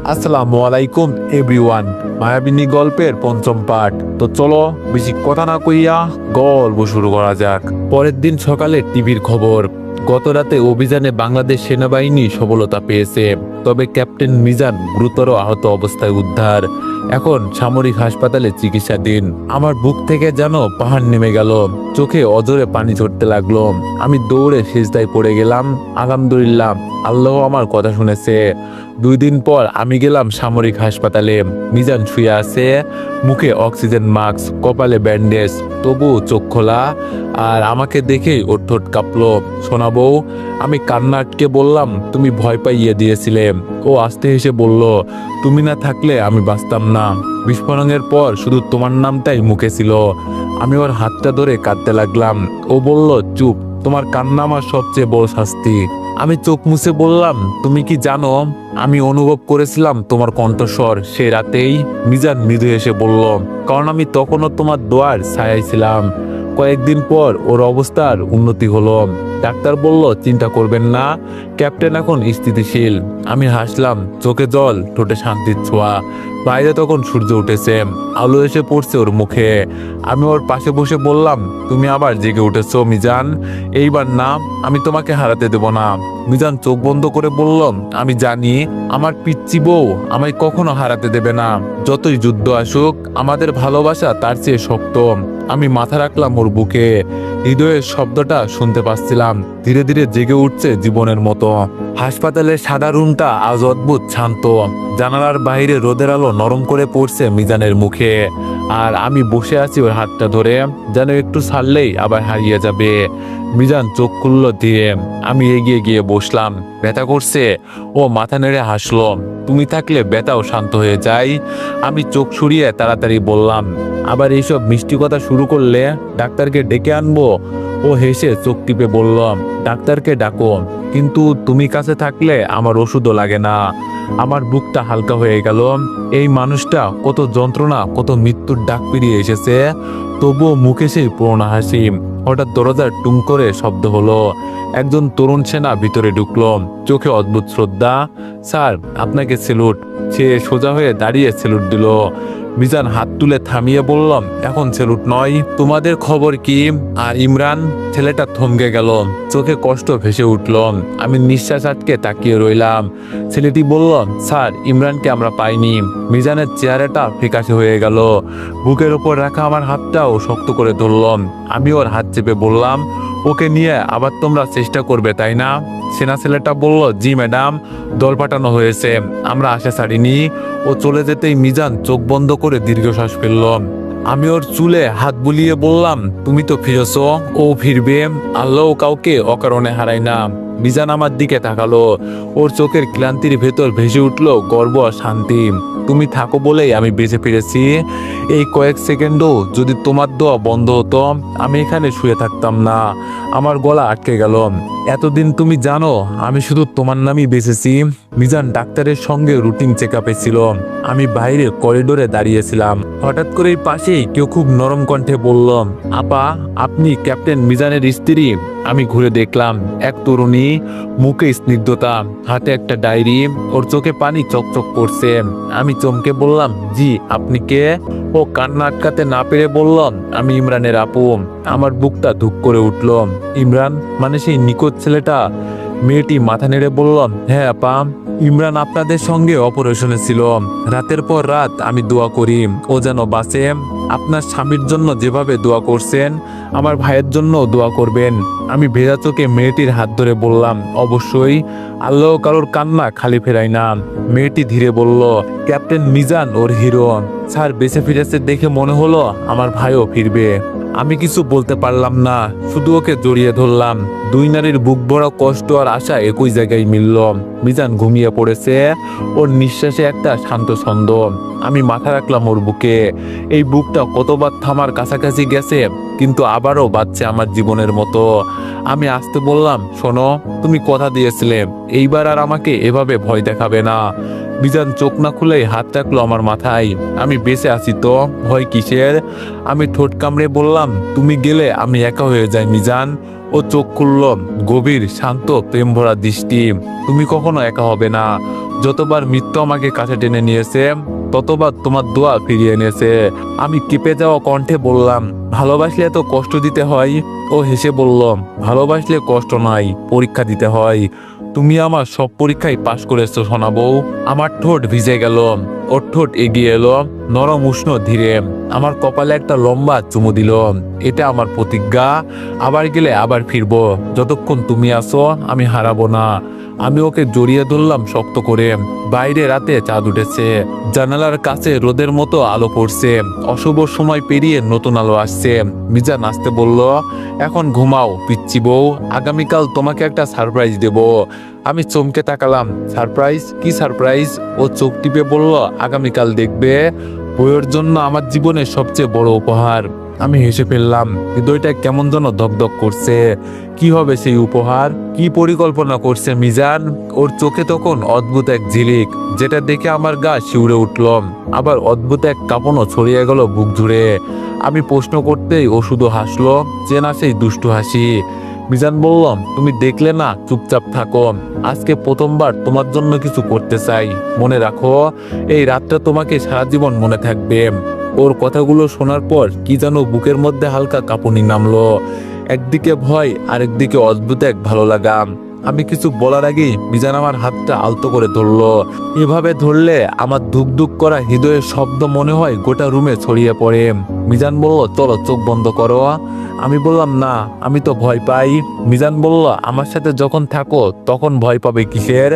আসসালামু আলাইকুম এভরিওয়ান। মায়াবিনী গল্পের পঞ্চম পার্ট। তো চলো বেশি কথা না কইয়া গল্প শুরু করা যাক। পরের দিন সকালে টিভির খবর, গত রাতে অভিযানে বাংলাদেশ সেনাবাহিনী সফলতা পেয়েছে, তবে ক্যাপ্টেন মিজান গুরুতর আহত অবস্থায় উদ্ধার, এখন সামরিক হাসপাতালে চিকিৎসাধীন। আমার বুক থেকে যেন পাহাড় নেমে গেল, চোখে অজরে পানি ঝরতে লাগলো। আমি দৌড়ে সিজদায় পড়ে গেলাম। আলহামদুলিল্লাহ, আল্লাহ আমার কথা শুনেছে। 2 দিন পর আমি গেলাম সামরিক হাসপাতালে। মিজান শুয়ে আছে, মুখে অক্সিজেন মাস্ক, কপালে ব্যান্ডেজ, তবু চোখ খোলা। আর আমাকে দেখেই ওর ঠোঁট কাঁপলো। শোনাবো, আমি কান্না আটকে বললাম, তুমি ভয় পাইয়ে দিয়েছিলে। ও আস্তে হেসে বলল, তুমি না থাকলে আমি বাঁচতাম না। বিস্ফোরণের পর শুধু তোমার নামটাই মুখে ছিল। আমি ওর হাতটা ধরে কাঁদতে লাগলাম। ও বলল, চুপ, তোমার কান্না আমার সবচেয়ে বড় শাস্তি। আমি চোখ মুছে বললাম, তুমি কি জানো, আমি অনুভব করেছিলাম তোমার কণ্ঠস্বর সে রাতেই। মিজান মৃদু এসে বলল, কারণ আমি তখনও তোমার দোয়ার ছায়ায় ছিলাম। কয়েকদিন পর ওর অবস্থার উন্নতি হলো। ডাক্তার বলল, চিন্তা করবেন না, ক্যাপ্টেন এখন স্থিতিশীল। আমি হাসলাম, চোখে জল, ঠোঁটে শান্তির ছোঁয়া। বাইরে তখন সূর্য উঠেছে, আলো এসে পড়ছে ওর মুখে। আমি ওর পাশে বসে বললাম, তুমি আবার জেগে উঠেছো মিজান, এইবার না, আমি তোমাকে হারাতে দেব না। মিজান চোখ বন্ধ করে বলল, আমি জানি আমার পিচ্চি বউ আমায় কখনো হারাতে দেবে না। যতই যুদ্ধ আসুক, আমাদের ভালোবাসা তার চেয়ে শক্ত। আমি মাথা রাখলাম ওর বুকে, হৃদয়ের শব্দটা শুনতে পাচ্ছিলাম, ধীরে ধীরে জেগে উঠছে জীবনের মতো। হাসপাতালের সাদা রুমটা আজ অদ্ভুত শান্ত। জানালার বাইরে রোদের আলো নরম করে পড়ছে মিজানের মুখে। আর আমি বসে আছি ওর হাতটা ধরে, যেন একটু ছাড়লেই আবার হারিয়ে যাবে। মিজান চোখ খুলল ধীরে। আমি এগিয়ে গিয়ে বসলাম। ব্যথা করছে? ও মাথা নেড়ে হাসলো। তুমি থাকলে ব্যথাও শান্ত হয়ে যায়। আমি চোখ সরিয়ে তাড়াতাড়ি বললাম, আবার এইসব মিষ্টি কথা শুরু করলে ডাক্তারকে ডেকে আনবো? ও হেসে চোখ টিপে বলল, ডাক্তারকে ডাকো, কিন্তু তুমি কাছে থাকলে আমার ওষুধও লাগে না। আমার বুকটা হালকা হয়ে গেল। এই মানুষটা কত যন্ত্রণা, কত মৃত্যুর ডাক পেরিয়ে এসেছে, তবুও মুখে সেই পুরোনো হাসি। হঠাৎ দরজার টুং করে শব্দ হলো। একজন তরুণ সেনা ভিতরে ঢুকলো, চোখে অদ্ভুত শ্রদ্ধা। স্যার, আপনাকে স্যালুট। সে সোজা হয়ে দাঁড়িয়ে স্যালুট দিল। মিজান হাত তুলে থামিয়ে বললাম, এখন স্যালুট নয়, তোমাদের খবর কি? আর ইমরান? ছেলেটা থমকে গেল, চোখে কষ্ট ভেসে উঠল। আমি নিঃশ্বাস আটকে তাকিয়ে রইলাম। ছেলেটি বলল, স্যার, ইমরানকে আমরা পাইনি। মিজানের চেহারাটা ফ্যাকাশে হয়ে গেল। বুকের ওপর রাখা আমার হাতটাও শক্ত করে ধরলাম। আমি ওর হাত চেপে বললাম, ওকে নিয়ে আবার তোমরা চেষ্টা করবে, তাই না? সেনা ছেলেটা বলল, জি ম্যাডাম, দল পাঠানো হয়েছে, আমরা আশা ছাড়িনি। ও চলে যেতেই মিজান চোখ বন্ধ করে দীর্ঘশ্বাস ফেলল। আমি ওর চুলে হাত বুলিয়ে বললাম, তুমি তো ফিরেছ, ও ফিরবে। আল্লাহ কাউকে অকারণে হারায় না। মিজান আমার দিকে তাকালো। ওর চোখের ক্লান্তির ভেতর ভেসে উঠল গর্ব আর শান্তি। তুমি থাকো বলেই আমি বেঁচে ফিরেছি। এই কয়েক সেকেন্ডও যদি তোমার দোয়া বন্ধ হতো, আমি এখানে শুয়ে থাকতাম না। আমার গলা আটকে গেল। এতদিন তুমি জানো, আমি শুধু তোমার নামই বেঁচেছি। মিজান ডাক্তারের সঙ্গে রুটিন চেক আপে ছিল। আমি বাইরে করিডোরে দাঁড়িয়েছিলাম। হঠাৎ করে পাশেই কেউ খুব নরম কণ্ঠে বলল, আপা, আপনি ক্যাপ্টেন মিজানের স্ত্রী? আমি ঘুরে দেখলাম, এক তরুণী, মুখে স্নিগ্ধতা, হাতে একটা ডায়েরি, ওর চোখে পানি চকচক করছে। আমি চমকে বললাম, জি, আপনি কে? ও কান্না আটকাতে না পেরে বলল, আমি ইমরানের আপু। আমার বুকটা ধুক করে উঠল। ইমরান মানে সেই নিখোঁজ ছেলেটা? মেয়েটি মাথা নেড়ে বলল, হ্যাঁ আপা, ইমরান আপনাদের সঙ্গে অপারেশনে ছিল। রাতের পর রাত আমি দোয়া করি ও যেন বাঁচে। আপনার স্বামীর জন্য যেভাবে দোয়া করছেন, আমার ভাইয়ের জন্য দোয়া করবেন। আমি ভেজা চোখে মেয়েটির হাত ধরে বললাম, অবশ্যই, আল্লাহ কারোর কান্না খালি ফেরায় না। মেয়েটি ধীরে বলল, ক্যাপ্টেন মিজান ওর হিরো। স্যার বেঁচে ফিরেছে দেখে মনে হলো আমার ভাইও ফিরবে। আমি কিছু বলতে পারলাম না, শুধু ওকে জড়িয়ে ধরলাম। দুই নারীর বুক ভরা কষ্ট আর আশা একই জায়গায় মিলল। মিজান ঘুমিয়ে পড়েছে, ওর নিঃশ্বাসে একটা শান্ত ছন্দ। আমি মাথা রাখলাম ওর বুকে। এই বুকটা কতবার থামার কাছাকাছি গেছে, কিন্তু আবারও বাজছে আমার জীবনের মতো। আমি আসতে বললাম, শোনো, তুমি কথা দিয়েছিলে এইবার আর আমাকে এভাবে ভয় দেখাবে না। মিজান চোখ না খুলেই হাত রাখলো আমার মাথায়। আমি বেঁচে আছি তো, ভয় কিসের? আমি ঠোঁট কামড়ে বললাম, তুমি গেলে আমি একা হয়ে যাই মিজান। ও চোখ খুলল, গভীর শান্ত প্রেম ভরা দৃষ্টি। তুমি কখনো একা হবে না, যতবার মৃত্যু আমাকে কাছে টেনে নিয়েছে ততবার তোমার দোয়া ফিরিয়ে এনেছে। আমি কেঁপে যাওয়া কণ্ঠে বললাম, ভালোবাসলে এত কষ্ট দিতে হয়? ও হেসে বলল, ভালোবাসলে কষ্ট নয়, পরীক্ষা দিতে হয়। তুমি আমার সব পরীক্ষায় পাশ করেছো সোনা বউ। আমার ঠোঁট ভিজে গেল, ওর ঠোঁট এগিয়ে এলো, নরম উষ্ণ ধীরে আমার কপালে একটা লম্বা চুমু দিল। এটা আমার প্রতিজ্ঞা, আবার গেলে আবার ফিরবো, যতক্ষণ তুমি আছো আমি হারাবো না। আমি ওকে জড়িয়ে ধরলাম শক্ত করে। বাইরে রাতে চাঁদ উঠেছে, জানালার কাছে রোদের মতো আলো পড়ছে। অশুভ সময় পেরিয়ে নতুন আলো আসছে। মিজান আসতে বলল, এখন ঘুমাও পিচ্চি বউ, আগামীকাল তোমাকে একটা সারপ্রাইজ দেব। আমি চমকে তাকালাম, সারপ্রাইজ? কি সারপ্রাইজ? ও চোখ টিপে বলল, আগামীকাল দেখবে, বউয়ের জন্য আমার জীবনের সবচেয়ে বড় উপহার। আমি হেসে ফেললাম, হৃদয়টা কেমন যেন ধকধক করছে। কি হবে সেই উপহার? কি পরিকল্পনা করছে মিজান? ওর চোখে তখন অদ্ভুত এক ঝিলিক, যেটা দেখে আমার গা শিউরে উঠল। আবার অদ্ভুত এক কাঁপনও ছড়িয়ে গেল বুক জুড়ে। আমি প্রশ্ন করতেই ও শুধু হাসলো, চেনা সেই দুষ্টু হাসি। মিজান বললাম, তুমি দেখলে না, চুপচাপ থাকো। আজকে প্রথমবার তোমার জন্য কিছু করতে চাই, মনে রাখো, এই রাতটা তোমাকে সারা জীবন মনে থাকবে। ওর কথাগুলো শোনার পর কি যেন বুকের মধ্যে হালকা কাঁপুনি নামলো। একদিকে ভয়, আরেকদিকে অদ্ভুত এক ভালো লাগা। আমি কিছু বলার আগেই মিজান আমার হাতটা আলতো করে ধরলো। এভাবে ধরলে আমার ধুক ধুক করা হৃদয়ের শব্দ মনে হয় গোটা রুমে ছড়িয়ে পড়ে। মিজান বলল, চলো চোখ বন্ধ করো। আমি বললাম, না, আমি তো ভয় পাই। মিজান বলল, আমার সাথে যখন থাকো তখন ভয় পাবে কিসের?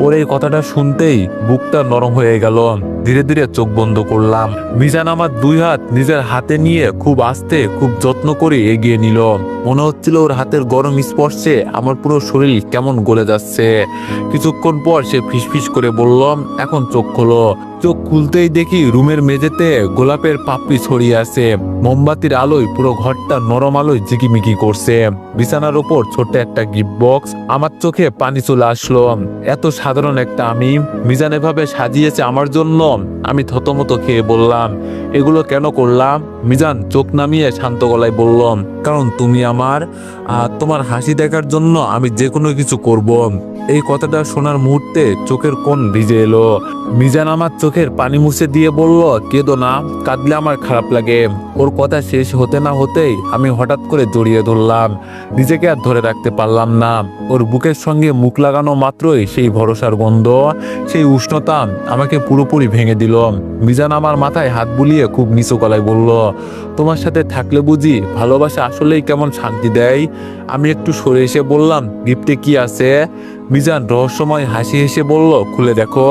ওর এই কথাটা শুনতেই বুকটা নরম হয়ে গেল। ধীরে ধীরে চোখ বন্ধ করলাম। মিজান আমার দুই হাত নিজের হাতে নিয়ে খুব আস্তে, খুব যত্ন করে এগিয়ে নিল। মনে হচ্ছিল ওর হাতের গরম স্পর্শে আমার পুরো শরীর কেমন গলে যাচ্ছে। কিছুক্ষণ পর সে ফিসফিস করে বলল, এখন চোখ খোলো। চোখ খুলতেই দেখি রুমের মেঝেতে গোলাপের পাপড়ি ছড়িয়ে আছে। মোমবাতির আলোয় পুরো ঘরটা নরম আলোয় ঝিকিমিকি করছে। বিছানার ওপর ছোট্ট একটা গিফট বক্স। আমার চোখে পানি চলে আসলো। এত সাধারণ একটা আমি, মিজান এভাবে সাজিয়েছে আমার জন্য। আমি থতমত খেয়ে বললাম, এগুলো কেন করলাম? মিজান চোখ নামিয়ে শান্ত গলায় বলল, কারণ তুমি আমার, আর তোমার হাসি দেখার জন্য আমি যে কোনো কিছু করব। এই কথাটা শোনার মুহূর্তে চোখের কোণ ভিজে এলো। মিজান আমার চোখের পানি মুছে দিয়ে বলল, কেঁদো না, কাঁদলে আমার খারাপ লাগে। ওর কথা শেষ হতে না হতেই আমি হঠাৎ করে জড়িয়ে ধরলাম। নিজেকে আর ধরে রাখতে পারলাম না। ওর বুকের সঙ্গে মুখ লাগানো মাত্রই সেই ভরসার গন্ধ, সেই উষ্ণতা আমাকে পুরোপুরি ভেঙে দিল। মিজান আমার মাথায় হাত বুলিয়ে খুব নিচু গলায় বলল, তোমার সাথে থাকলে বুঝি ভালোবাসা আসলেই কেমন শান্তি দেয়। আমি একটু সরে এসে বললাম, গিফটে কি আছে? মিজান রহস্যময় হাসি হেসে বলল, খুলে দেখো।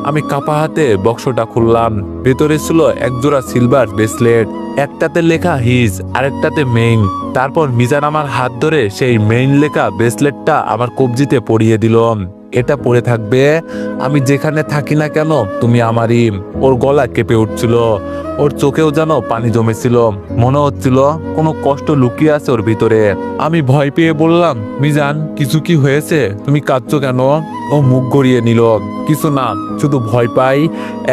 আমি কাঁপা হাতে বক্সটা খুললাম। ভেতরে ছিল একজোড়া সিলভার ব্রেসলেট। একটাতে লেখা হিজ, আরেকটাতে মেইন। তারপর মিজান আমার হাত ধরে সেই মেইন লেখা ব্রেসলেটটা আমার কবজিতে পরিয়ে দিল। এটা পরে থাকবে, আমি যেখানে থাকি না কেন তুমি আমারই। ওর গলা কেঁপে উঠছিল, ওর চোখেও যেন পানি জমেছিল। মনে হচ্ছিল কোনো কষ্ট লুকিয়ে আছে ওর ভিতরে। আমি ভয় পেয়ে বললাম, মিজান, কিছু কি হয়েছে? তুমি কাঁদছো কেন? ও মুখ গড়িয়ে নিল, কিছু না, শুধু ভয় পাই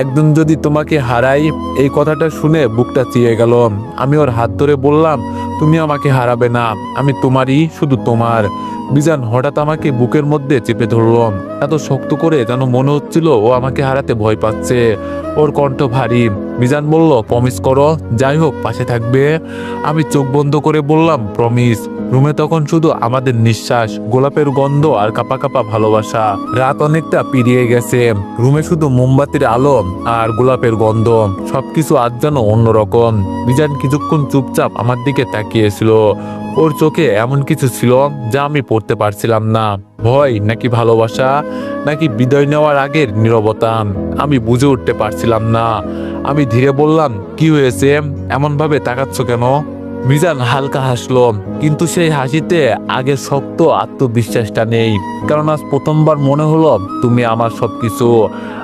একদিন যদি তোমাকে হারাই। এই কথাটা শুনে বুকটা চিয়ে গেল। আমি ওর হাত ধরে বললাম, তুমি আমাকে হারাবে না, আমি তোমারই, শুধু তোমার। মিজান হঠাৎ আমাকে বুকের মধ্যে চেপে ধরল, এত শক্ত করে যেন মনে হচ্ছিল ও আমাকে হারাতে ভয় পাচ্ছে। ওর কণ্ঠ ভারী। মিজান বলল, প্রমিস করো, যাই হোক পাশে থাকবে। আমি চোখ বন্ধ করে বললাম, প্রমিস। রুমে তখন শুধু আমাদের নিঃশ্বাস, গোলাপের গন্ধ আর কাপা কাপা ভালোবাসা। রাত অনেকটা পেরিয়ে গেছে, রুমে শুধু মোমবাতির আলো আর গোলাপের গন্ধ। সবকিছু আজ যেন অন্যরকম। মিজান কিছুক্ষণ চুপচাপ আমার দিকে তাকিয়েছিল। ওর চোখে এমন কিছু ছিল যা আমি পড়তে পারছিলাম না। ভয় নাকি ভালোবাসা, নাকি বিদায় নেওয়ার আগের নীরবতা, আমি বুঝে উঠতে পারছিলাম না। আমি ধীরে বললাম, কি হয়েছে, এমন ভাবে তাকাচ্ছ কেন? মিজান হালকা হাসলো, কিন্তু সেই হাসিতে আগের শক্ত আত্মবিশ্বাসটা নেই। কারণ আজ প্রথমবার মনে হলো তুমি আমার সবকিছু।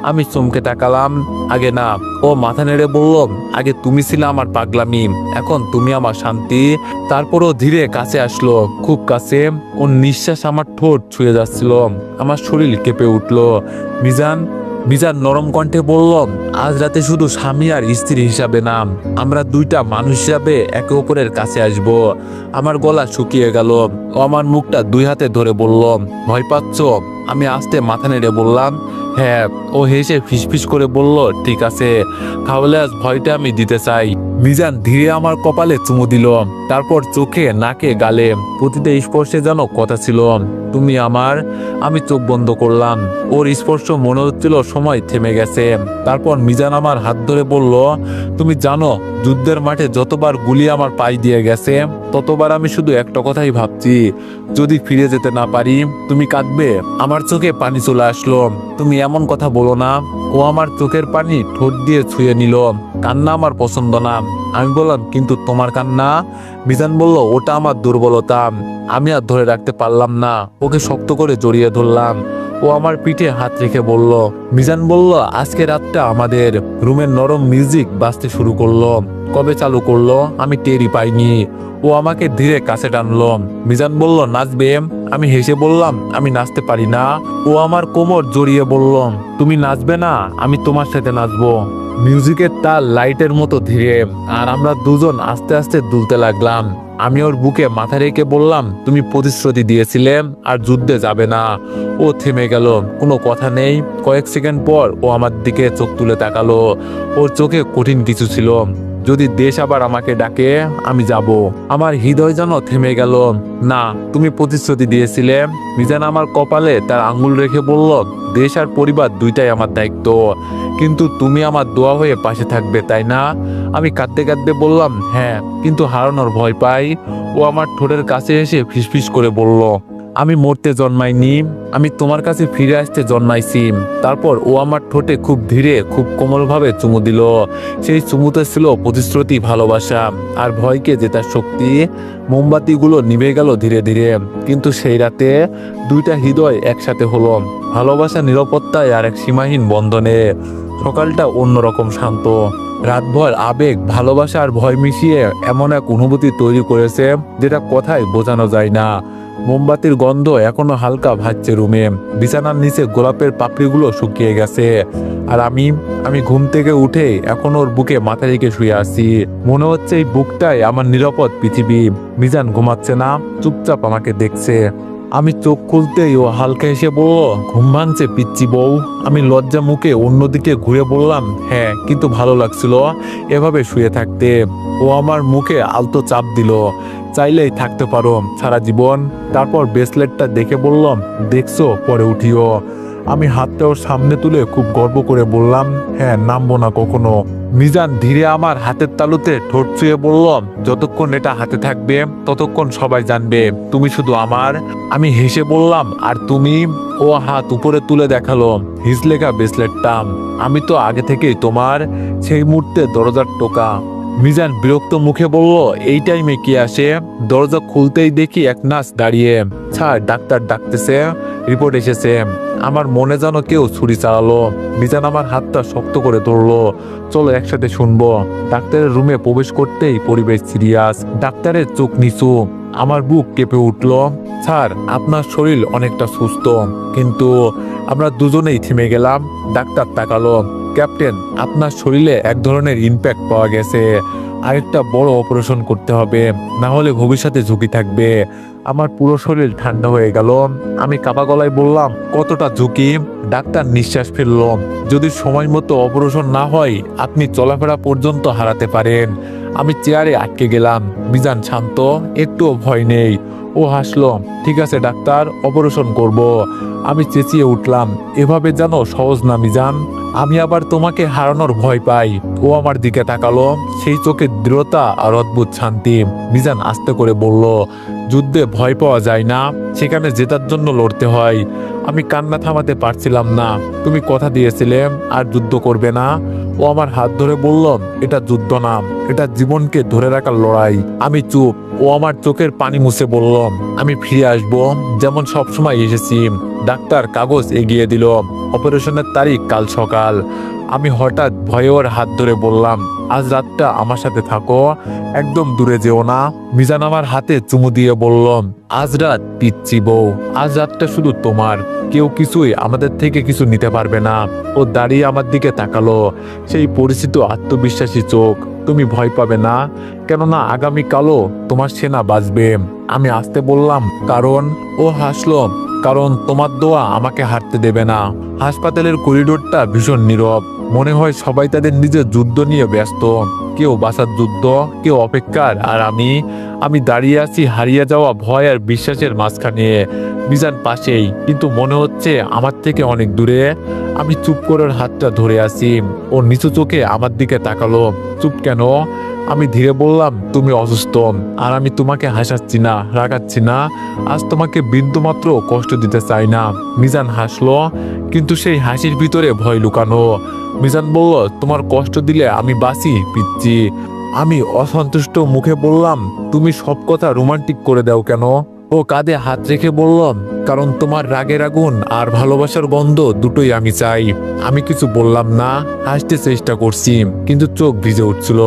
আমি চমকে তাকালাম, আগে না। ও মাথা নেড়ে বলল, আগে তুমি ছিলে আমার পাগলামি, এখন তুমি আমার শান্তি। তারপরও ধীরে কাছে আসলো, খুব কাছে। ওর নিঃশ্বাস আমার ঠোঁট ছুঁয়ে যাচ্ছিল, আমার শরীর কেঁপে উঠলো। মিজান, মিজান নরম কণ্ঠে বলল, আজ রাতে শুধু স্বামী আর স্ত্রী হিসাবে না, আমরা দুইটা মানুষ হিসাবে একে অপরের কাছে আসব। আমার গলা শুকিয়ে গেল। ও আমার মুখটা দুই হাতে ধরে বলল, ভয় পাচ্ছ? আমি আস্তে মাথা নেড়ে বললাম, হ্যাঁ, ও হেসে ফিসফিস করে বলল, ঠিক আছে, তাহলে আজ ভয়টা আমি দিতে চাই। মিজান ধীরে আমার কপালে চুমু দিল, তারপর চোখে, নাকে, গালে প্রতিটা স্পর্শে যেন কথা ছিল, তুমি আমার। আমি চোখ বন্ধ করলাম। ওর স্পর্শ মনে হচ্ছিল সময় থেমে গেছে। তারপর মিজান আমার হাত ধরে বলল, তুমি জানো, যুদ্ধের মাঠে যতবার গুলি আমার পায়ে দিয়ে গেছে, ততবার আমি শুধু একটা কথাই ভাবছি, যদি ফিরে যেতে না পারি। তুমি কাঁদবে। আমার চোখে পানি চলে আসলো। তুমি এমন কথা বলো না। ও আমার চোখের পানি ঠোঁট দিয়ে ছুঁয়ে নিল। কান্না আমার পছন্দ না। আমি বললাম, কিন্তু তোমার কান্না? মিজান বলল, ওটা আমার দুর্বলতা। আমি আর ধরে রাখতে পারলাম না। ওকে শক্ত করে জড়িয়ে ধরলাম। ও আমার পিঠে হাত রেখে বলল, মিজান বলল, আজকে রাতটা আমাদের। রুমের নরম মিউজিক বাজতে শুরু করলো। কবে চালু করলো আমি টেরই পাইনি। ও আমাকে ধীরে কাছে টানলো। মিজান বলল, নাচবে? আমি হেসে বললাম, আমি নাচতে পারি না। ও আমার কোমর জড়িয়ে বলল, তুমি নাচবে না? আমি তোমার সাথে নাচবো। মিউজিকের তাল লাইটের মতো ধীরে, আর আমরা দুজন আস্তে আস্তে দুলতে লাগলাম। আমি ওর বুকে মাথা রেখে বললাম, তুমি প্রতিশ্রুতি দিয়েছিলে আর যুদ্ধে যাবে না। ও থেমে গেল, কোনো কথা নেই। কয়েক সেকেন্ড পর ও আমার দিকে চোখ তুলে তাকালো। ওর চোখে কঠিন কিছু ছিল। যদি দেশ আবার আমাকে ডাকে, আমি যাব। আমার হৃদয় যেন থেমে গেল। না, তুমি প্রতিশ্রুতি দিয়েছিলে। মিজান আমার কপালে তার আঙ্গুল রেখে বলল, দেশ আর পরিবার দুইটাই আমার দায়িত্ব, কিন্তু তুমি আমার দোয়া হয়ে পাশে থাকবে, তাই না? আমি কাঁদতে কাঁদতে বললাম, হ্যাঁ, কিন্তু হারানোর ভয় পাই। ও আমার ঠোঁটের কাছে এসে ফিসফিস করে বলল, আমি মরতে জন্মাইনি, আমি তোমার কাছে ফিরে আসতে জন্মাইছি। তারপর ও আমার ঠোঁটে খুব ধীরে, খুব কোমলভাবে চুমু দিল। সেই চুমুতে ছিল প্রতিশ্রুতি, ভালোবাসা আর ভয়কে জেতার শক্তি। মোমবাতিগুলো নিভে গেল ধীরে ধীরে, কিন্তু সেই রাতে দুইটা হৃদয় একসাথে হলো, ভালোবাসা, নিরাপত্তায় আর এক সীমাহীন বন্ধনে। সকালটা অন্যরকম শান্ত। রাতভর আবেগ, ভালোবাসা আর ভয় মিশিয়ে এমন এক অনুভূতি তৈরি করেছে, যেটা কথায় বোঝানো যায় না। মোমবাতির গন্ধ এখনো হালকা ভাসছে রুমে। বিছানার নিচে গোলাপের পাপড়িগুলো শুকিয়ে গেছে। আর আমি ঘুম থেকে উঠে এখন ওর বুকে মাথা রেখে শুয়ে আছি। মনে হচ্ছে এই বুকটাই আমার নিরাপদ পৃথিবী। মিজান ঘুমাচ্ছে না, চুপচাপ আমাকে দেখছে। আমি চোখ খুলতেই ও হালকা এসে বলল, ঘুম ভাঙছে পিচ্চি বউ। আমি লজ্জা মুখে অন্যদিকে ঘুরে বললাম, হ্যাঁ, কিন্তু ভালো লাগছিল এভাবে শুয়ে থাকতে। ও আমার মুখে আলতো চাপ দিল, চাইলেই থাকতে পারো সারা জীবন। তারপর ব্রেসলেটটা দেখে বললাম, দেখছো, পরে উঠিও। আমি হাতটা ওর সামনে তুলে খুব গর্ব করে বললাম, হ্যাঁ, নামবো না কখনো। মিজান ধীরে আমার হাতের তালুতে ঠোঁট ছুঁয়ে বলল, যতক্ষণ এটা হাতে থাকবে ততক্ষণ সবাই জানবে তুমি শুধু আমার। আমি হেসে বললাম, আর তুমি? ও হাত উপরে তুলে দেখালো হিজ লেখা ব্রেসলেটটা। আমি তো আগে থেকেই তোমার। সেই মুহূর্তে দরজার টোকা। মিজান বিরক্ত মুখে বলল, এই টাইমে কি আসে? দরজা খুলতেই দেখি এক নার্স দাঁড়িয়ে। স্যার, ডাক্তার ডাকতেছে, রিপোর্ট এসেছে। আমার মনে যেন কেউ ছুরি চালালো। মিজান আমার হাতটা শক্ত করে ধরলো, চলো একসাথে শুনবো। ডাক্তারের রুমে প্রবেশ করতেই পরিবেশ সিরিয়াস। ডাক্তারের চোখ নিচু। আমার বুক কেঁপে উঠল। স্যার, আপনার শরীর অনেকটা সুস্থ, কিন্তু। আমরা দুজনেই থেমে গেলাম। ডাক্তার তাকালো, ক্যাপ্টেন, আপনার শরীরে এক ধরনের ইমপ্যাক্ট পাওয়া গেছে। আরেকটা বড় অপারেশন করতে হবে, না হলে ভবিষ্যতে ঝুঁকি থাকবে। আমার পুরো শরীর ঠান্ডা হয়ে গেল। আমি কাঁপা গলায় বললাম, কতটা ঝুঁকি? ডাক্তার নিঃশ্বাস ফেলল, যদি সময় মতো অপারেশন না হয় আপনি চলাফেরা পর্যন্ত হারাতে পারেন। আমি চেয়ারে আটকে গেলাম। মিজান শান্ত, একটুও ভয় নেই। ও হাসলো, ঠিক আছে ডাক্তার, অপারেশন করব। আমি চেঁচিয়ে উঠলাম, এভাবে যেন সহজ না মিজান। আমি আবার তোমাকে হারানোর ভয় পাই। ও আমার দিকে তাকালো, সেই চোখে দৃঢ়তা আর অদ্ভুত শান্তি। মিজান আস্তে করে বলল, যুদ্ধে ভয় পাওয়া যায় না, সেখানে জেতার জন্য লড়তে হয়। আমি কান্না থামাতে পারছিলাম না। তুমি কথা দিয়েছিলে আর যুদ্ধ করবে না। ও আমার হাত ধরে বলল, এটা যুদ্ধ না, এটা জীবনকে ধরে রাখার লড়াই। আমি চুপ। ও আমার চোখের পানি মুছে বলল, আমি ফিরে আসবো, যেমন সবসময় এসেছি। ডাক্তার কাগজ এগিয়ে দিল, অপারেশনের তারিখ কাল সকাল। আমি হঠাৎ ভয়ে ওর হাত ধরে বললাম, আজ রাতটা আমার সাথে থাকো, একদম দূরে যেও না। মিজান আমার হাতে চুমু দিয়ে বলল, আজ রাত পিচ্চি বউ, আজ রাতটা শুধু তোমার। কেউ কিছুই আমাদের থেকে কিছু নিতে পারবে না। ও দাঁড়িয়ে আমার দিকে তাকালো, সেই পরিচিত আত্মবিশ্বাসী চোখ। তুমি ভয় পাবে না, কেননা আগামীকালও তোমার সেনা বাঁচবে। আমি আসতে বললাম, কারণ? ও হাসলো, কারণ তোমার দোয়া আমাকে হারতে দেবে না। হাসপাতালের করিডোরটা ভীষণ নীরব, মনে হয় সবাই তাদের নিজের যুদ্ধ নিয়ে ব্যস্ত। কেউ বাঁচার যুদ্ধ, কেউ অপেক্ষার, আর আমি দাঁড়িয়ে আছি হারিয়ে যাওয়া ভয় আর বিশ্বাসের মাঝখানে। মিজান পাশেই, কিন্তু মনে হচ্ছে আমার থেকে অনেক দূরে। আমি চুপ করে ওর হাতটা ধরে আছি। ও নিচু চোখে আমার দিকে তাকালো। চুপ কেন? আমি ধীরে বললাম, তুমি অসুস্থ, আর আমি তোমাকে হাসাচ্ছি না, রাগাচ্ছি না। আজ তোমাকে বিন্দু মাত্র কষ্ট দিতে চাই না। মিজান হাসলো, কিন্তু সেই হাসির ভিতরে ভয় লুকানো। মিজান বলল, তোমার কষ্ট দিলে আমি বাঁচি পিচ্ছি। আমি অসন্তুষ্ট মুখে বললাম, তুমি সব কথা রোমান্টিক করে দাও কেন? ও কাঁধে হাত রেখে বললাম, কারণ তোমার রাগের আগুন আর ভালোবাসার গন্ধ দুটোই আমি চাই। আমি কিছু বললাম না, হাসতে চেষ্টা করছি, কিন্তু চোখ ভিজে উঠছিল।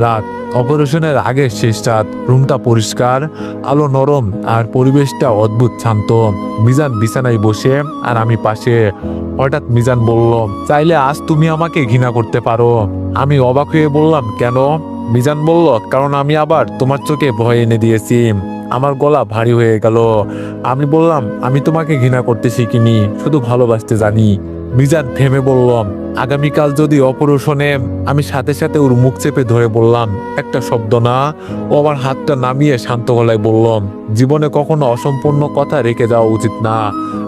রাত, অপারেশনের আগের শেষ রাত। রুমটা পরিষ্কার, আলো নরম, আর পরিবেশটা অদ্ভুত শান্ত। মিজান বিছানায় বসে আর আমি পাশে। হঠাৎ মিজান বলল, চাইলে আজ তুমি আমাকে ঘৃণা করতে পারো। আমি অবাক হয়ে বললাম, কেন? মিজান বলল, কারণ আমি আবার তোমার চোখে ভয় এনে দিয়েছি। আমার গলা ভারী হয়ে গেল। আমি বললাম, আমি তোমাকে ঘৃণা করতে শিখিনি, শুধু ভালোবাসতে জানি। মিজান থেমে বলল, আগামীকাল যদি অপারেশনে। আমি সাথে সাথে ওর মুখ চেপে ধরে বললাম, একটা শব্দ না। ও আমার হাতটা নামিয়ে শান্ত গলায় বলল, জীবনে কখনো অসম্পূর্ণ কথা রেখে যাওয়া উচিত না।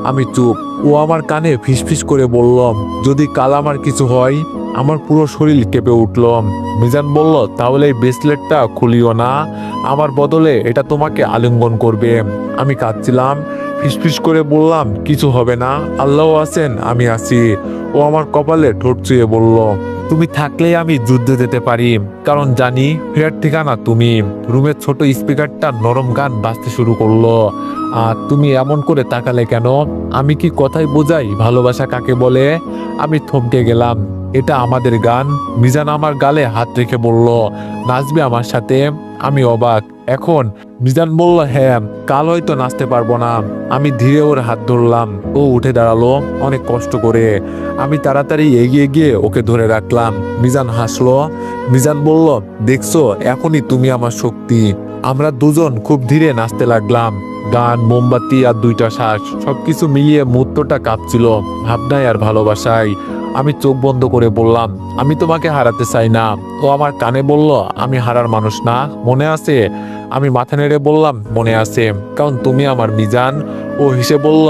আমি চুপ। ও আমার কানে ফিসফিস করে বলল, যদি কাল আমার কিছু হয়। আমার পুরো শরীর কেঁপে উঠল। মিজান বলল, তাহলে এই ব্রেসলেটটা খুলিও না, আমার বদলে এটা তোমাকে আলিঙ্গন করবে। আমি কাঁদছিলাম, ফিসফিস করে বললাম, কিছু হবে না, আল্লাহ আছেন, আমি আছি। ও আমার কপালে ঠোঁট চুয়ে বলল, তুমি থাকলেই আমি যুদ্ধে যেতে পারি, কারণ জানি ফেরার ঠিকানা তুমি। রুমের ছোট স্পিকারটা নরম গান বাজতে শুরু করলো। আর তুমি এমন করে তাকালে কেন? আমি কি কথাই বোঝাই ভালোবাসা কাকে বলে? আমি থমকে গেলাম। এটা আমাদের গান। মিজান আমার গালে হাত রেখে বলল, নাচবে আমার সাথে? আমি অবাক। এখন? মিজান বলল, হ্যাঁ, কাল হয়তো নাচতে পারবো না। আমি ধীরে ওর হাত ধরলাম। ও উঠে দাঁড়ালো, অনেক কষ্ট করে। আমি তাড়াতাড়ি এগিয়ে গিয়ে ওকে ধরে রাখলাম। মিজান হাসলো। মিজান বলল, দেখছো, এখনই তুমি আমার শক্তি। আমরা দুজন খুব ধীরে নাচতে লাগলাম। গান, মোমবাতি আর দুইটা শ্বাস, সবকিছু মিলিয়ে মুহূর্তটা কাঁপছিল ভাবনায় আর ভালোবাসায়। আমি চোখ বন্ধ করে বললাম, আমি তোমাকে হারাতে চাই না। ও আমার কানে বলল, আমি হারার মানুষ না, মনে আছে? আমি মাথা নেড়ে বললাম, মনে আছে, কারণ তুমি আমার মিজান। ও হেসে বলল,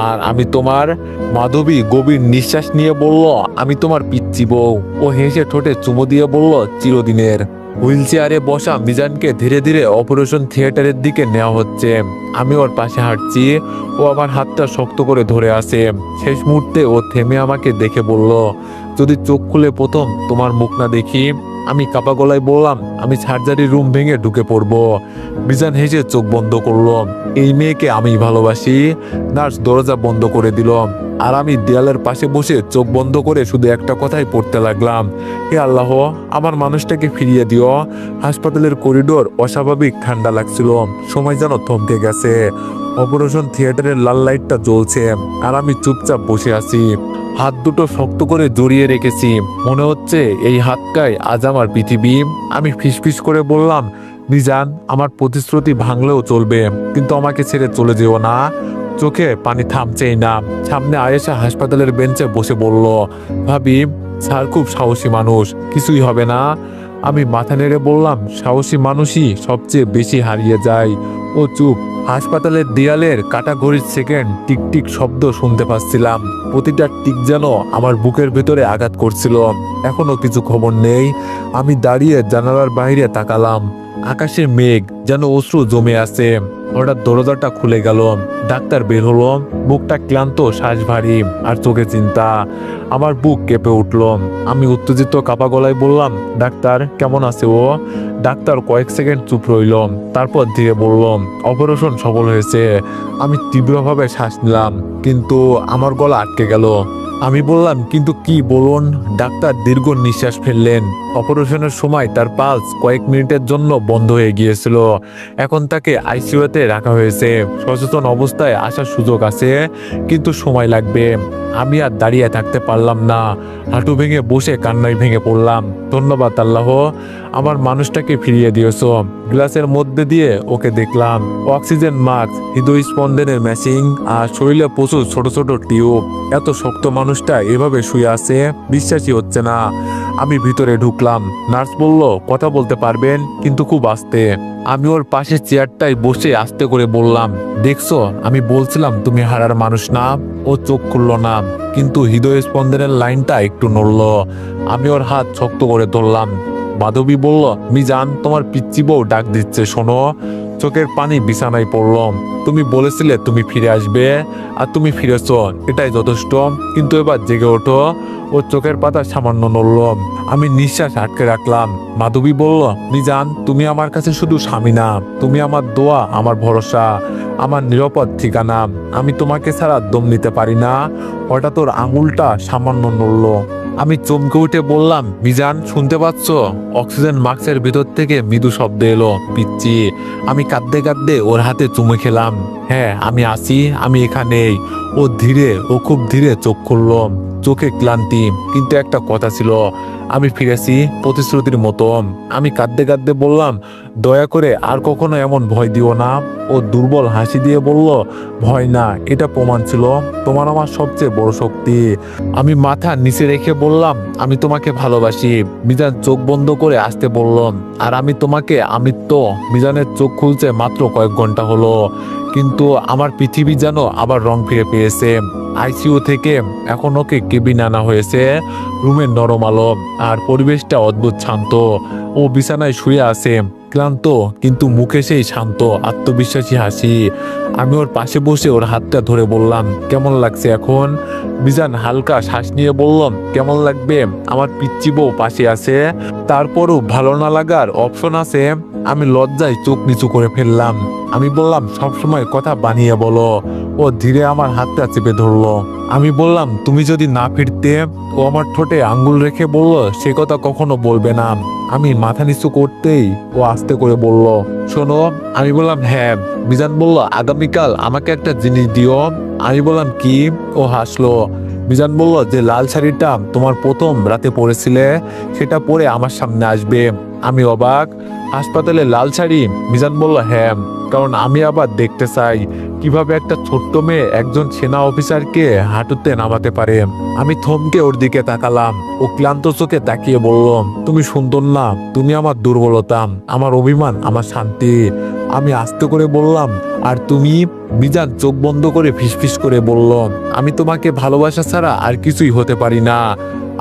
আর আমি তোমার। মাধবী গভীর নিঃশ্বাস নিয়ে বলল, আমি তোমার পিচ্চি বউ। ও হেসে ঠোঁটে চুমো দিয়ে বলল, চিরদিনের। হুইল চেয়ারে বসা মিজানকে ধীরে ধীরে অপারেশন থিয়েটারের দিকে নেওয়া হচ্ছে। আমি ওর পাশে হাঁটছি। ও আমার হাতটা শক্ত করে ধরে আছে। শেষ মুহূর্তে ও থেমে আমাকে দেখে বলল, যদি চোখ খুলে প্রথম তোমার মুখ না দেখি। আমি কাপা গলায় বললাম, আমি সার্জারি রুম ভেঙে ঢুকে পড়ব। মিজান হেসে চোখ বন্ধ করলো। এই মেয়েকে আমি ভালোবাসি। নার্স দরজা বন্ধ করে দিল। আর আমি দেয়ালের পাশে বসে চোখ বন্ধ করে শুধু একটা কথাই পড়তে লাগলাম, হে আল্লাহ, আমার মানুষটাকে ফিরিয়ে দিও। হাসপাতালের করিডোর অস্বাভাবিক ঠান্ডা লাগছিল। সময় যেন থমকে গেছে। অপারেশন থিয়েটারের লাল লাইটটা জ্বলছে, আর আমি চুপচাপ বসে আছি। হাত দুটো শক্ত করে জড়িয়ে রেখেছি। মনে হচ্ছে এই হাতটাই আজ আমার পৃথিবী। আমি ফিসফিস করে বললাম, মিজান, আমার প্রতিশ্রুতি ভাঙলেও চলবে, কিন্তু আমাকে ছেড়ে চলে যেও না। চোখে পানি থামছেই না। সামনে আয়েশা হাসপাতালের বেঞ্চে বসে বলল, ভাবি, স্যার খুব সাহসী মানুষ, কিছুই হবে না। আমি মাথা নেড়ে বললাম, সাহসী মানুষই সবচেয়ে বেশি হারিয়ে যায়। ও চুপ। হাসপাতালের দেয়ালের কাটা ঘড়ির সেকেন্ড টিকটিক শব্দ শুনতে পাচ্ছিলাম। প্রতিটা টিক যেন আমার বুকের ভেতরে আঘাত করছিল। এখনো কিছু খবর নেই। আমি দাঁড়িয়ে জানালার বাইরে তাকালাম। আকাশে মেঘ যেন অশ্রু জমে আছে। হঠাৎ দরজাটা খুলে গেল। ডাক্তার বের হলো। বুকটা ক্লান্ত, শ্বাস ভারী, আর চোখে চিন্তা। আমার বুক কেঁপে উঠল। আমি উত্তেজিত কাপা গলায় বললাম, ডাক্তার, কেমন আছে ও? ডাক্তার কয়েক সেকেন্ড চুপ রইল, তারপর ধীরে বলল, অপারেশন সফল হয়েছে। আমি তীব্রভাবে শ্বাস নিলাম, কিন্তু আমার গলা আটকে গেল। আমি বললাম, কিন্তু কি বলুন? ডাক্তার দীর্ঘ নিঃশ্বাস ফেললেন। অপারেশনের সময় তার পালস কয়েক মিনিটের জন্য বন্ধ হয়ে গিয়েছিল। এখন তাকে আইসিইউতে ফ্ল্যাটে রাখা হয়েছে। সচেতন অবস্থায় আসার সুযোগ আছে, কিন্তু সময় লাগবে। আমি আর দাঁড়িয়ে থাকতে পারলাম না, হাঁটু ভেঙে বসে কান্নায় ভেঙে পড়লাম। ধন্যবাদ আল্লাহ, আমার মানুষটাকে ফিরিয়ে দিয়েছ। গ্লাসের মধ্যে দিয়ে ওকে দেখলাম, অক্সিজেন মাস্ক, হৃদয় স্পন্দনের মেশিন আর শরীরে প্রচুর ছোট ছোট টিউব। এত শক্ত মানুষটা এভাবে শুয়ে আছে, বিশ্বাসই হচ্ছে না। আমি ভিতরে ঢুকলাম। নার্স বলল কথা বলতে পারবেন, কিন্তু খুব আস্তে। আমি ওর পাশের চেয়ারটায় বসে আস্তে করে বললাম, দেখছো আমি বলছিলাম তুমি হারার মানুষ না। ও চোখ খুলল না, কিন্তু হৃদয় স্পন্দনের লাইনটা একটু নড়ল। আমি ওর হাত শক্ত করে ধরলাম। মাধবী বলল, মিজান তোমার পিচ্চি বউ ডাক দিচ্ছে, শোনো। চোখের পানি বিছানায় পড়ল। তুমি বলেছিলে তুমি ফিরে আসবে, আর তুমি ফিরেছ, এটাই যথেষ্ট। কিন্তু এবার জেগে ওঠো। ও চোখের পাতা সামান্য নড়ল। আমি নিঃশ্বাস আটকে রাখলাম। মাধবী বলল, মিজান তুমি আমার কাছে শুধু স্বামী না, তুমি আমার দোয়া, আমার ভরসা, আমার নিরাপদ ঠিকানা। আমি তোমাকে ছাড়া দম নিতে পারি না। হঠাৎ ওর আঙুলটা সামান্য নড়ল। আমি চমকে উঠে বললাম, মিজান শুনতে পাচ্ছ? অক্সিজেন মাস্কের ভিতর থেকে মৃদু শব্দ এলো, পিচ্চি। আমি কাঁদতে কাঁদতে ওর হাতে চুমে খেলাম। হ্যাঁ আমি আছি, আমি এখানেই। ও খুব ধীরে চোখ খুলল। চোখে ক্লান্তি, কিন্তু একটা কথা ছিল, আমি ফিরেছি, প্রতিশ্রুতির মতো। আমি কাঁদতে কাঁদতে বললাম, দয়া করে আর কখনো এমন ভয় দিও না। ও দুর্বল হাসি দিয়ে বলল, ভয় না, এটা প্রমাণ ছিল তোমার আমার সবচেয়ে বড় শক্তি। আমি মাথা নিচে রেখে বললাম, আমি তোমাকে ভালোবাসি। মিজান চোখ বন্ধ করে আসতে বলল, আর আমি তোমাকে। আমৃত্য। মিজানের চোখ খুলছে মাত্র কয়েক ঘন্টা হলো, কিন্তু আমার পৃথিবী যেন আবার রং ফিরে পেয়েছে। আইসিইউ থেকে এখন ওকে কেবিন আনা হয়েছে। রুমের নরম আলো আর পরিবেশটা অদ্ভুত শান্ত। ও বিছানায় শুয়ে আছে, ক্লান্ত, কিন্তু মুখে সেই শান্ত আত্মবিশ্বাসী হাসি। আমি ওর পাশে বসে ওর হাতটা ধরে বললাম, কেমন লাগছে এখন? মিজান হালকা শ্বাস নিয়ে বলল, কেমন লাগবে? আমার পিচ্চি বউ পাশে আছে। তারপরও ভালো না লাগার অপশন আছে। আমি লজ্জায় চোখ নিচু করে ফেললাম। আমি বললাম, সবসময় কথা বানিয়ে বলো। ও ধীরে আমার হাতটা চেপে ধরলো। আমি বললাম, তুমি যদি না ফিরতে। ও আমার ঠোঁটে আঙ্গুল রেখে বলল, সে কথা কখনো বলবে না। আমি মাথা নিচু করতেই ও আস্তে করে বলল, শোনো। আমি বললাম, হ্যাঁ। মিজান বলল, আগামীকাল আমাকে একটা জিনিস দিও। আমি বললাম, কি? ও হাসলো। মিজান বলল, যে লাল শাড়িটা তোমার প্রথম রাতে পরেছিলে, সেটা পরে আমার সামনে আসবে। আমি অবাক। হাসপাতালে লাল শাড়ি? মিজান বলল, হ্যাঁ, কারণ আমি আবার দেখতে চাই কিভাবে একটা ছোট্ট মেয়ে একজন সেনা অফিসারকে হাঁটুতে নামাতে পারে। আমি থমকে ওর দিকে তাকালাম। ও ক্লান্ত চোখে তাকিয়ে বলল, তুমি সুন্দর না, তুমি আমার দুর্বলতা, আমার অভিমান, আমার শান্তি। আমি আস্তে করে বললাম, আর তুমি? মিজান চোখ বন্ধ করে ফিসফিস করে বলল, আমি তোমাকে ভালোবাসা ছাড়া আর কিছুই হতে পারি না।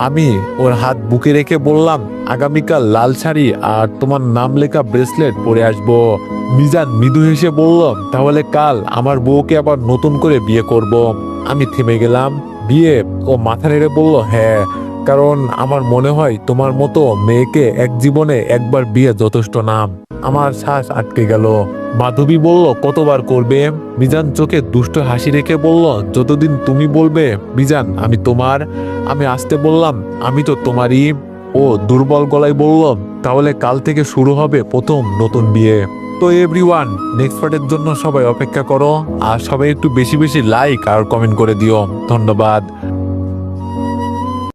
আমি ওর হাত বুকে রেখে বললাম, আগামীকাল লাল শাড়ি আর তোমার নাম লেখা ব্রেসলেট পরে আসবো। মিজান মৃদু হেসে বলল, তাহলে কাল আমার বউকে আবার নতুন করে বিয়ে করব। আমি থেমে গেলাম। বিয়ে? ও মাথা নেড়ে বলল, হ্যাঁ, কারণ আমার মনে হয় তোমার মতো মেয়েকে এক জীবনে একবার বিয়ে যথেষ্ট না। আমার শ্বাস আটকে গেল। মাধবী বলল, কতবার করবে? মিজান চোখে দুষ্ট হাসি রেখে বলল, যতদিন তুমি বলবে। মিজান, আমি তোমার। আমি আস্তে বললাম, আমি তো তোমারই। ও দুর্বল গলায় বলল, তাহলে কাল থেকে শুরু হবে প্রথম নতুন বিয়ে। তো এভরিওয়ান, নেক্সট পার্টের জন্য সবাই অপেক্ষা করো, আর সবাই একটু বেশি বেশি লাইক আর কমেন্ট করে দিও। ধন্যবাদ।